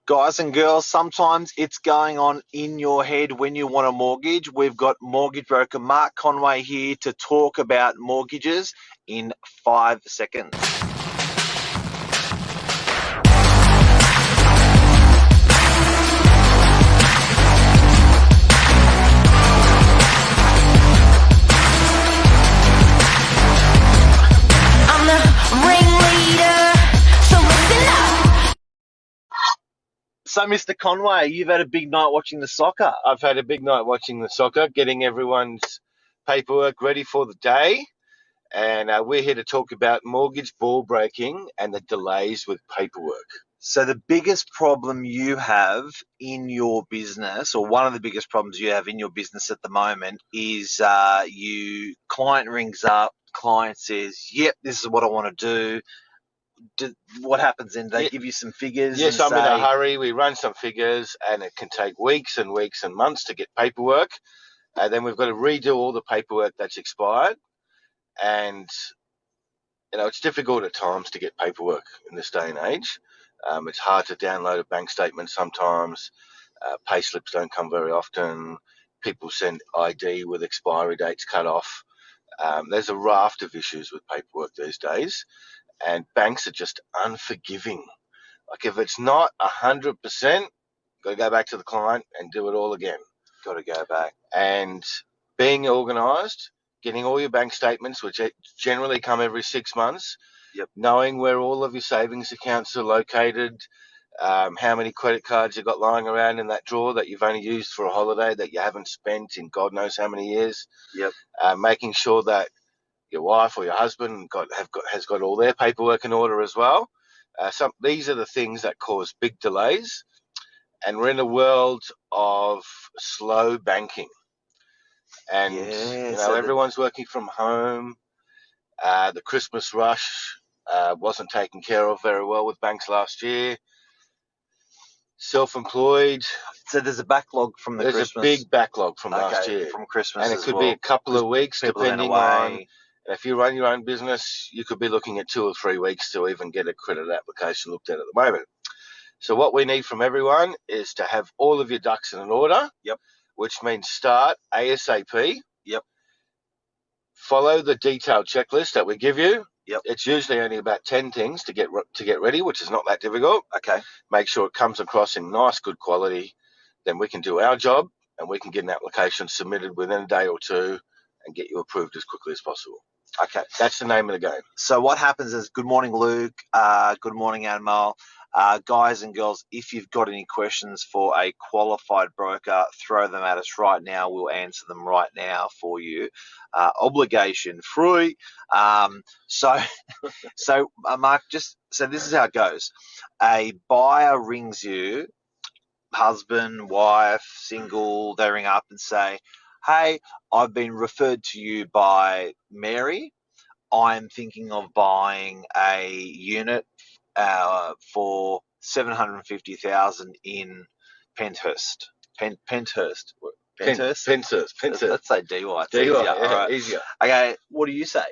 Guys and girls, sometimes it's going on in your head when you want a mortgage. We've got mortgage broker Mark Conway here to talk about mortgages in 5 seconds. I'm the ringleader, so listen up. So, Mr. Conway, you've had a big night watching the soccer. I've had a big night watching the soccer, getting everyone's paperwork ready for the day. And we're here to talk about mortgage ball breaking and the delays with paperwork. So the biggest problem you have in your business, or one of the biggest problems you have in your business at the moment, is client rings up, client says, yep, this is what I want to do. What happens then? They give you some figures. Yes, and I'm in a hurry. We run some figures, and it can take weeks and weeks and months to get paperwork. Then we've got to redo all the paperwork that's expired. And, it's difficult at times to get paperwork in this day and age. It's hard to download a bank statement sometimes. Pay slips don't come very often. People send ID with expiry dates cut off. There's a raft of issues with paperwork these days. And banks are just unforgiving. Like if it's not 100%, got to go back to the client and do it all again. Got to go back. And being organised, getting all your bank statements, which generally come every 6 months, knowing where all of your savings accounts are located, how many credit cards you've got lying around in that drawer that you've only used for a holiday that you haven't spent in God knows how many years. Making sure that your wife or your husband has got all their paperwork in order as well. These are the things that cause big delays, and we're in a world of slow banking. And everyone's working from home. The Christmas rush wasn't taken care of very well with banks last year. Self-employed. So there's a backlog from Christmas. There's a big backlog from last year. From Christmas, and it could be a couple of weeks, depending on. If you run your own business, you could be looking at 2 or 3 weeks to even get a credit application looked at the moment. So what we need from everyone is to have all of your ducks in an order. Which means start ASAP. Follow the detailed checklist that we give you. It's usually only about 10 things to get ready, which is not that difficult. Make sure it comes across in nice, good quality. Then we can do our job and we can get an application submitted within a day or two and get you approved as quickly as possible. That's the name of the game. So what happens is, good morning, Luke. Good morning, Anmal. Guys and girls, if you've got any questions for a qualified broker, throw them at us right now. We'll answer them right now for you. Obligation free. So Mark, so this is how it goes. A buyer rings you, husband, wife, single, they ring up and say, hey, I've been referred to you by Mary. I'm thinking of buying a unit for $750,000 in Penthurst. Penthurst. Let's say DY. Easier. Okay, what do you say?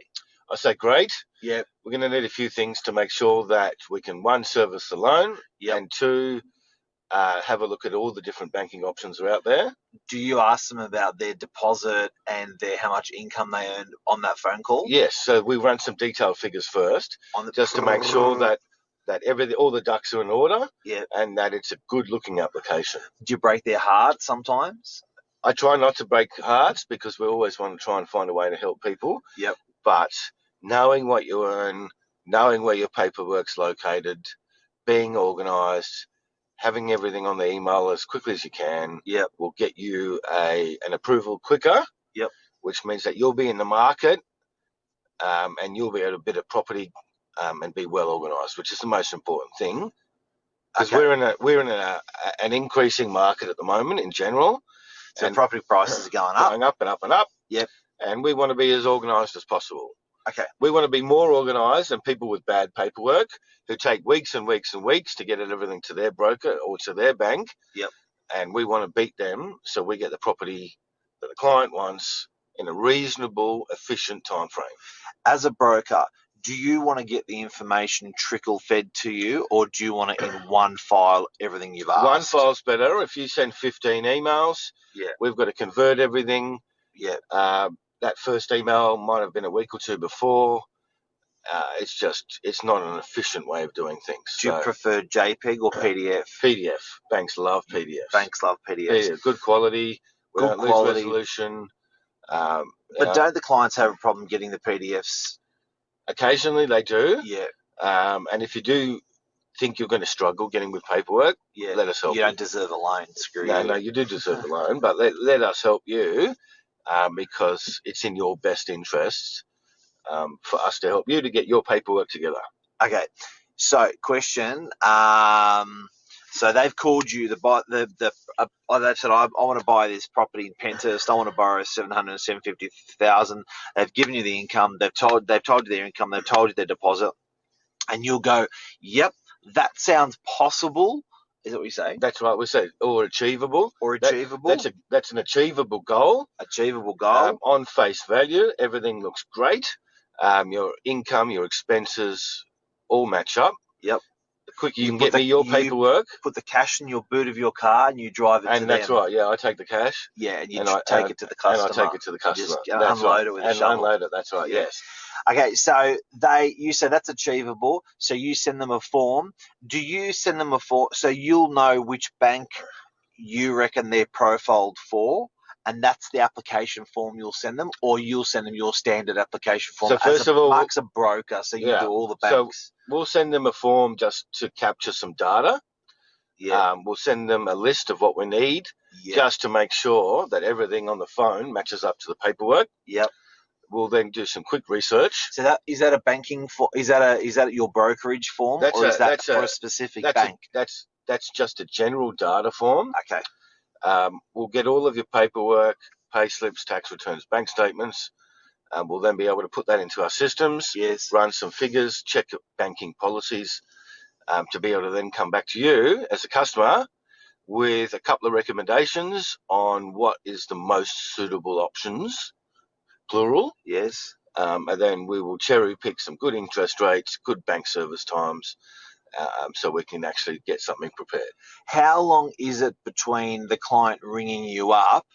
I say great. We're going to need a few things to make sure that we can, 1, service the loan, and 2, have a look at all the different banking options are out there. Do you ask them about their deposit and how much income they earn on that phone call? Yes, so we run some detailed figures first, just to make sure that all the ducks are in order, and that it's a good-looking application. Do you break their heart sometimes? I try not to break hearts because we always want to try and find a way to help people. But knowing what you earn, knowing where your paperwork's located, being organised, having everything on the email as quickly as you can will get you an approval quicker, which means that you'll be in the market and you'll be able to bid a property and be well organised, which is the most important thing. Because we're in an increasing market at the moment in general. So property prices are going up. Going up and up and up. And we want to be as organised as possible. We want to be more organised than people with bad paperwork who take weeks and weeks and weeks to get everything to their broker or to their bank. And we want to beat them so we get the property that the client wants in a reasonable, efficient time frame. As a broker, do you want to get the information trickle fed to you, or do you want it in one file, everything you've asked? One file's better. If you send 15 emails, we've got to convert everything. That first email might have been a week or two before. It's not an efficient way of doing things. Do you prefer JPEG or PDF? PDF. Banks love PDFs. Banks love PDFs. Yeah, good quality. We don't lose resolution. But don't the clients have a problem getting the PDFs? Occasionally they do. Yeah. And if you do think you're going to struggle getting with paperwork, let us help you. You don't deserve a loan. Screw you. No, you do deserve a loan, but let us help you because it's in your best interests for us to help you to get your paperwork together. Okay. So, question. So they've called you. They've said, I want to buy this property in Penthurst. I want to borrow $750,000. They've given you the income. They've told you their income. They've told you their deposit, and you'll go, yep, that sounds possible. Is that what you say? That's right. We say or achievable. That's an achievable goal. Achievable goal. On face value, everything looks great. Your income, your expenses, all match up. Yep. The quicker you can get me your paperwork. Put the cash in your boot of your car and you drive it to them. And that's right. Yeah, I take the cash. Yeah, and take it to the customer. And I take it to the customer. Just unload it with a shovel. And unload it. That's right. Yes. Okay, so you said that's achievable. So you send them a form. Do you send them a form so you'll know which bank you reckon they're profiled for? And that's the application form you'll send them, or you'll send them your standard application form. So first of all, Mark's a broker, so you do all the banks. So we'll send them a form just to capture some data. Yeah. We'll send them a list of what we need, just to make sure that everything on the phone matches up to the paperwork. Yep. We'll then do some quick research. So is that a banking form? Is that your brokerage form, or is that for a specific bank? That's just a general data form. Okay. We'll get all of your paperwork, pay slips, tax returns, bank statements. We'll then be able to put that into our systems, run some figures, check banking policies, to be able to then come back to you as a customer with a couple of recommendations on what is the most suitable options, plural. Yes. And then we will cherry pick some good interest rates, good bank service times, so we can actually get something prepared. How long is it between the client ringing you up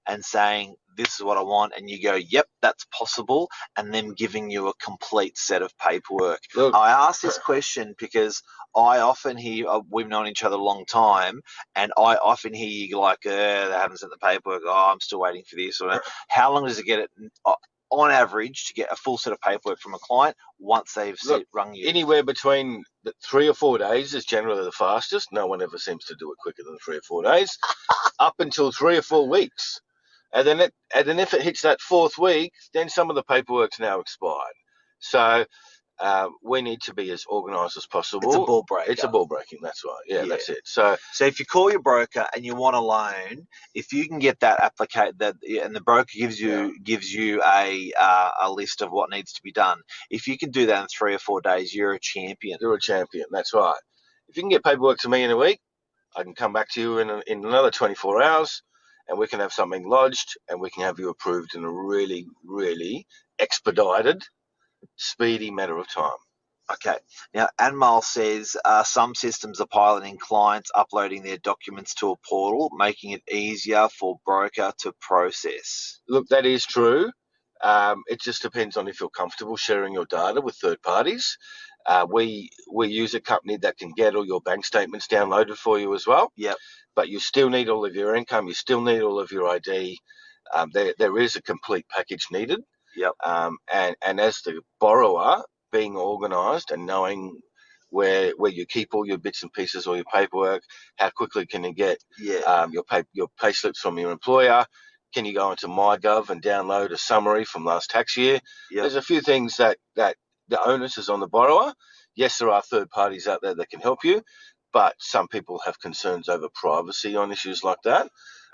and saying, this is what I want, and you go, yep, that's possible, and them giving you a complete set of paperwork? Look, I ask this question because I often hear, we've known each other a long time, and I often hear you like, they haven't sent the paperwork, I'm still waiting for this. Or how long does it get it on average to get a full set of paperwork from a client once they've rung you? Anywhere between 3 or 4 days is generally the fastest. No one ever seems to do it quicker than 3 or 4 days. Up until 3 or 4 weeks. And then if it hits that 4th week, then some of the paperwork's now expired. So we need to be as organised as possible. It's a ball breaker. It's a ball breaking, that's right. Yeah, that's it. So if you call your broker and you want a loan, if you can get that and the broker gives you a list of what needs to be done, if you can do that in 3 or 4 days, you're a champion. You're a champion, that's right. If you can get paperwork to me in a week, I can come back to you in another 24 hours, and we can have something lodged, and we can have you approved in a really, really expedited, speedy matter of time. Okay. Now, Anmal says some systems are piloting clients uploading their documents to a portal, making it easier for broker to process. Look, that is true. It just depends on if you're comfortable sharing your data with third parties. We use a company that can get all your bank statements downloaded for you as well. Yep. But you still need all of your income. You still need all of your ID. There is a complete package needed. Yep. And as the borrower, being organised and knowing where you keep all your bits and pieces or your paperwork, how quickly can you get your pay slips from your employer? Can you go into MyGov and download a summary from last tax year? Yep. There's a few things that the onus is on the borrower. Yes, there are third parties out there that can help you, but some people have concerns over privacy on issues like that.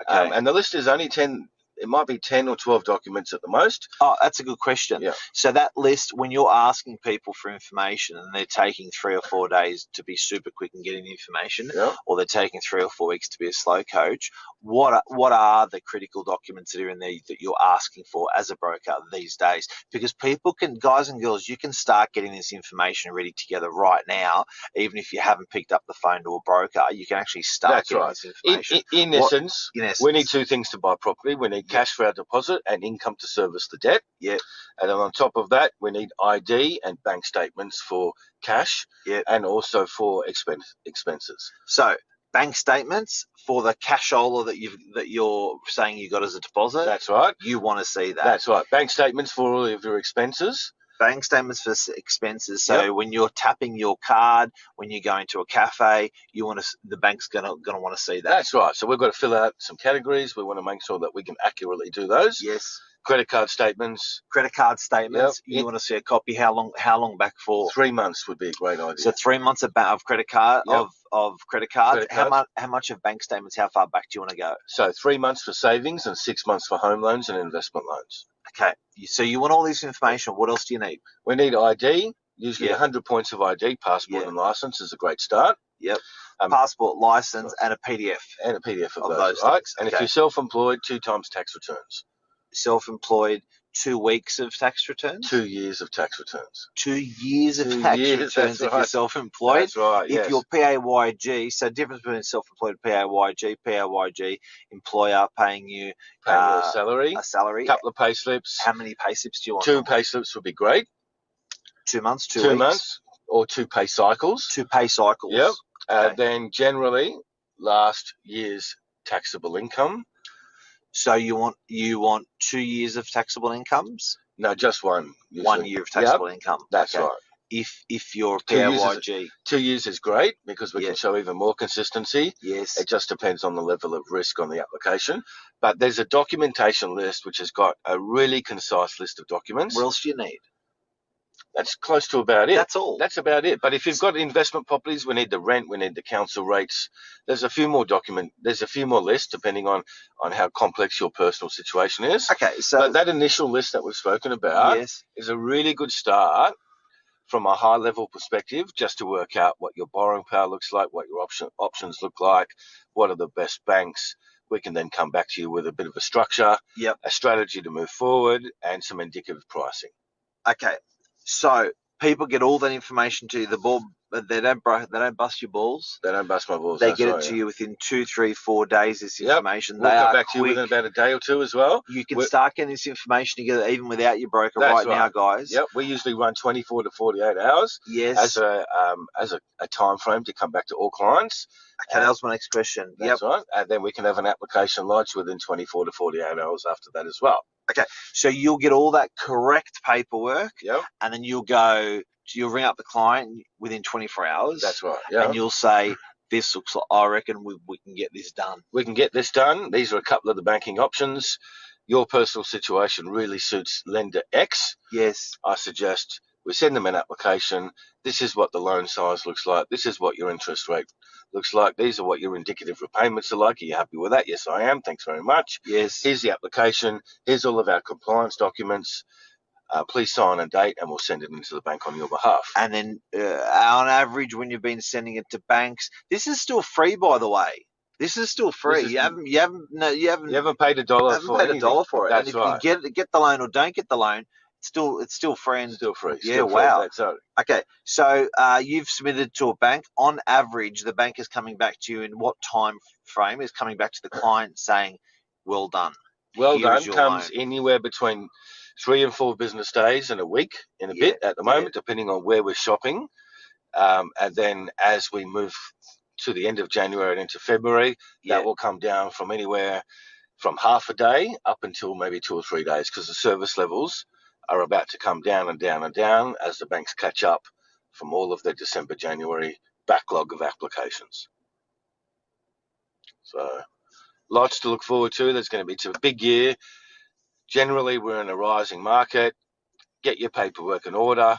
Okay. And the list is only 10 it might be 10 or 12 documents at the most. Oh, that's a good question. Yeah. So that list, when you're asking people for information and they're taking 3 or 4 days to be super quick and getting the information, Yeah. or they're taking 3 or 4 weeks to be a slow coach, what are the critical documents that are in there that you're asking for as a broker these days? Because people can, guys and girls, you can start getting this information ready together right now, even if you haven't picked up the phone to a broker. You can actually start That's getting right. this information. In essence, we need 2 things to buy property. We need cash for our deposit and income to service the debt. Yeah. And then on top of that, we need ID and bank statements for cash. Yeah. And also for expenses. So bank statements for the cashola that you're saying you got as a deposit. That's right. You want to see that. That's right. Bank statements for all of your expenses. Bank statements for expenses. So when you're tapping your card, when you're going to a cafe, the bank's gonna want to see that. That's right. So we've got to fill out some categories. We want to make sure that we can accurately do those. Yes. Credit card statements. Credit card statements. You want to see a copy. How long back for? 3 months would be a great idea. So 3 months of credit card of credit cards. How much of bank statements? How far back do you want to go? So 3 months for savings and 6 months for home loans and investment loans. Okay. So you want all this information. What else do you need? We need ID. Usually 100 points of ID, passport and license is a great start. Yep. Passport, license, and a PDF. And a PDF of those right? things. And if you're self-employed, 2 times tax returns. Self-employed, 2 weeks of tax returns? 2 years of tax returns. 2 years of tax returns if you're self-employed. That's right, If you're PAYG, so difference between self-employed and PAYG, employer paying you a salary. A couple of pay slips. How many pay slips do you want? 2 pay slips would be great. 2 months, 2 2 weeks? months, or 2 pay cycles. 2 pay cycles. Yep. Okay. Then generally, last year's taxable income. So you want 2 years of taxable incomes? No, just one. Usually. 1 year of taxable income. That's right. If you're PAYG. 2 years is great because we can show even more consistency. Yes. It just depends on the level of risk on the application. But there's a documentation list which has got a really concise list of documents. What else do you need? That's close to about it. That's all. That's about it. But if you've got investment properties, we need the rent, we need the council rates. There's a few more lists depending on how complex your personal situation is. Okay, so but that initial list that we've spoken about is a really good start from a high level perspective, just to work out what your borrowing power looks like, what your options look like, what are the best banks. We can then come back to you with a bit of a structure, a strategy to move forward, and some indicative pricing. Okay. So people get all that information to you. The ball, they don't bust your balls. They don't bust my balls. They get it to you within 2, 3, 4 days. This information. We'll come back to you within about a day or two as well. You can start getting this information together even without your broker now, guys. Yep. We usually run 24 to 48 hours. Yes. As a time frame to come back to all clients. Okay, that was my next question. That's right. And then we can have an application lodged within 24 to 48 hours after that as well. Okay, so you'll get all that correct paperwork, and then you'll ring up the client within 24 hours. That's right. And you'll say, this looks like, I reckon we can get this done. We can get this done. These are a couple of the banking options. Your personal situation really suits lender X. Yes. I suggest we send them an application. This is what the loan size looks like. This is what your interest rate looks like. These are what your indicative repayments are like. Are you happy with that? Yes, I am. Thanks very much. Yes. Here's the application. Here's all of our compliance documents. Please sign a date and we'll send it into the bank on your behalf. And then on average, when you've been sending it to banks, this is still free, by the way. This is still free. You haven't paid $1 for anything. $1 for it. That's and if right. you get the loan or don't get the loan, it's still free. And still free. Yeah, still wow. Free. That's right. Okay, so you've submitted to a bank. On average, the bank is coming back to you in what time frame? Is coming back to the client saying, well done. Well done comes anywhere between 3 and 4 business days and a week in a bit at the moment, depending on where we're shopping. And then as we move to the end of January and into February, that will come down from anywhere from half a day up until maybe 2 or 3 days, because the service levels are about to come down and down and down as the banks catch up from all of their December, January backlog of applications. So lots to look forward to. There's going to be a big year. Generally, we're in a rising market. Get your paperwork in order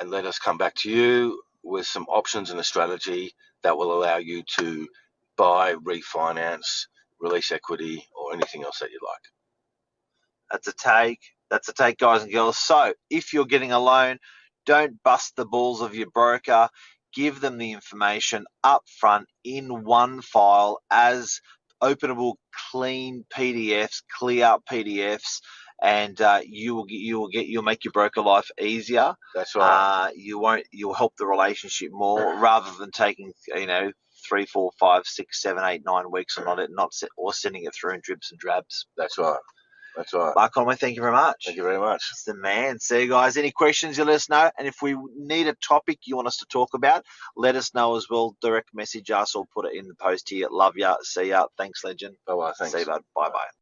and let us come back to you with some options and a strategy that will allow you to buy, refinance, release equity, or anything else that you like. That's a take. That's a take, guys and girls. So if you're getting a loan, don't bust the balls of your broker. Give them the information up front in one file as openable, clean PDFs, clear PDFs, and you'll make your broker life easier. That's right. You'll help the relationship more rather than taking 3, 4, 5, 6, 7, 8, 9 weeks or sending it through in dribs and drabs. That's right. That's right. Mark Conway, thank you very much. Thank you very much. It's the man. See you guys. Any questions, you let us know. And if we need a topic you want us to talk about, let us know as well. Direct message us or put it in the post here. Love ya. See ya. Thanks, legend. Bye-bye. Thanks. See you, bud. Bye-bye.